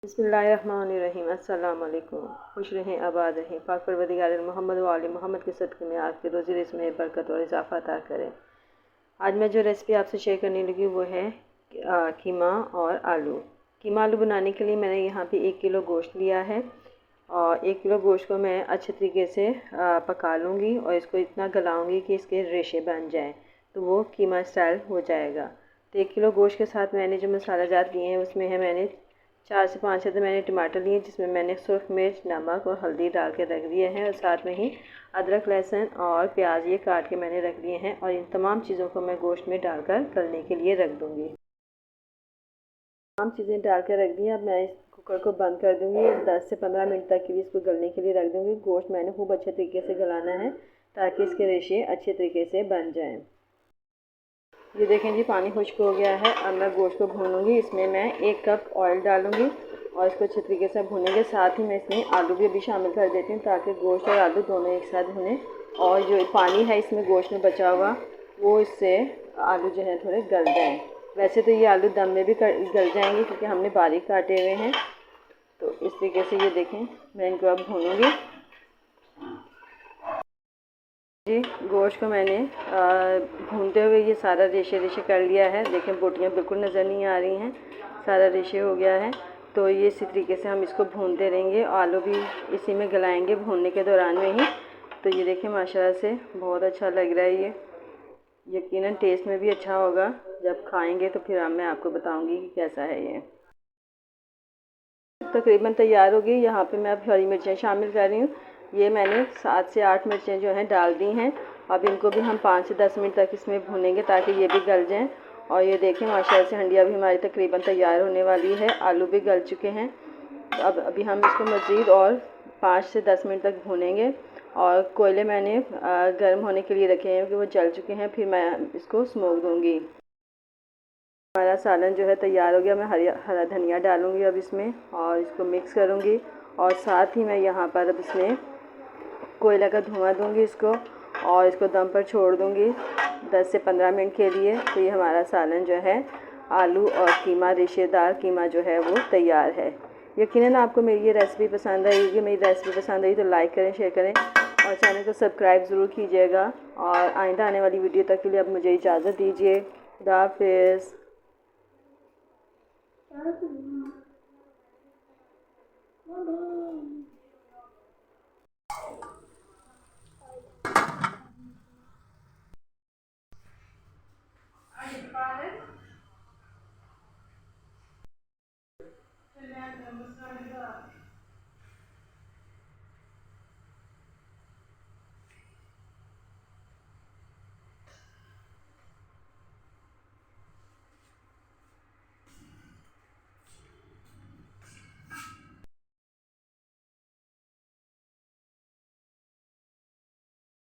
बिस्मिल्लाहिर्रहमानिर्रहीम। अस्सलाम वालेकुम। खुश रहें, आबाद रहें। पाक परवरदिगार मोहम्मद व आले मोहम्मद के सदक़े में आपके रोज़ी रिज़्क़ में बरकत और इजाफ़ा अता करें। आज मैं जो रेसिपी आपसे शेयर करने लगी वो है कीमा और आलू। कीमा आलू बनाने के लिए मैंने यहाँ पे 1 किलो गोश्त लिया है और 1 किलो गोश्त को मैं अच्छे तरीके से पका लूँगी और इसको इतना गलाऊँगी कि इसके रेशे बन जाएँ, तो वो कीमा स्टाइल हो जाएगा। तो 1 किलो गोश्त के साथ मैंने जो मसाला जात लिए हैं उसमें है मैंने 4 से 5 अदद मैंने टमाटर लिए, जिसमें मैंने सुर्ख मिर्च, नमक और हल्दी डाल के रख दिए हैं और साथ में ही अदरक, लहसुन और प्याज ये काट के मैंने रख दिए हैं और इन तमाम चीज़ों को मैं गोश्त में डालकर तलने के लिए रख दूँगी। तमाम चीज़ें डाल के रख दी। अब मैं इस कुकर को बंद कर दूँगी। 10 से 15 मिनट तक के लिए इसको गलने के लिए रख दूँगी। गोश्त मैंने खूब अच्छे तरीके से गलाना है ताकि इसके रेशे अच्छे तरीके से बन जाएँ। ये देखें जी, पानी खुश्क हो गया है। अब मैं गोश्त को भूनूंगी। इसमें मैं 1 कप ऑयल डालूंगी और इसको अच्छे तरीके से भूनेंगे। साथ ही मैं इसमें आलू भी अभी शामिल कर देती हूँ ताकि गोश्त और आलू दोनों एक साथ भुने और जो पानी है इसमें गोश्त में बचा हुआ वो इससे आलू जो है थोड़े गल जाएँ। वैसे तो ये आलू दम में भी गल जाएंगे क्योंकि हमने बारीक काटे हुए हैं। तो इस तरीके से ये देखें, मैं इनको अब भूनूंगी। जी, गोश्त को मैंने भूनते हुए ये सारा रेशे रेशे कर लिया है। देखें, बोटियाँ बिल्कुल नज़र नहीं आ रही हैं, सारा रेशे हो गया है। तो ये इसी तरीके से हम इसको भूनते रहेंगे। आलू भी इसी में गलाएंगे भूनने के दौरान में ही। तो ये देखें, माशाल्लाह से बहुत अच्छा लग रहा है। ये यकीनन टेस्ट में भी अच्छा होगा। जब खाएंगे तो फिर मैं आपको बताऊँगी कि कैसा है ये। तकरीबन तैयार होगी। यहाँ पे मैं अब हरी मिर्चें शामिल कर रही हूँ। ये मैंने 7 से 8 मिर्चें जो हैं डाल दी हैं। अब इनको भी हम 5 से 10 मिनट तक इसमें भूनेंगे ताकि ये भी गल जाएं। और ये देखें, माशाल्लाह से हंडिया भी हमारी तकरीबन तैयार होने वाली है। आलू भी गल चुके हैं। तो अब अभी हम इसको मज़ीद और 5 से 10 मिनट तक भूनेंगे। और कोयले मैंने गर्म होने के लिए रखे हैं कि वो जल चुके हैं। फिर मैं इसको स्मोक दूँगी। हमारा सालन जो है तैयार हो गया। मैं हरा धनिया डालूँगी अब इसमें और इसको मिक्स करूँगी। और साथ ही मैं यहाँ पर अब इसमें कोयला का धुआं दूँगी इसको और इसको दम पर छोड़ दूँगी 10 से 15 मिनट के लिए। तो ये हमारा सालन जो है आलू और कीमा, रेशेदार कीमा जो है वो तैयार है। यकीनन आपको मेरी ये रेसिपी पसंद आएगी। मेरी रेसिपी पसंद आई तो लाइक करें, शेयर करें और चैनल को सब्सक्राइब ज़रूर कीजिएगा। और आइंदा आने वाली वीडियो तक के लिए अब मुझे इजाज़त दीजिए। खुदा हाफिज़।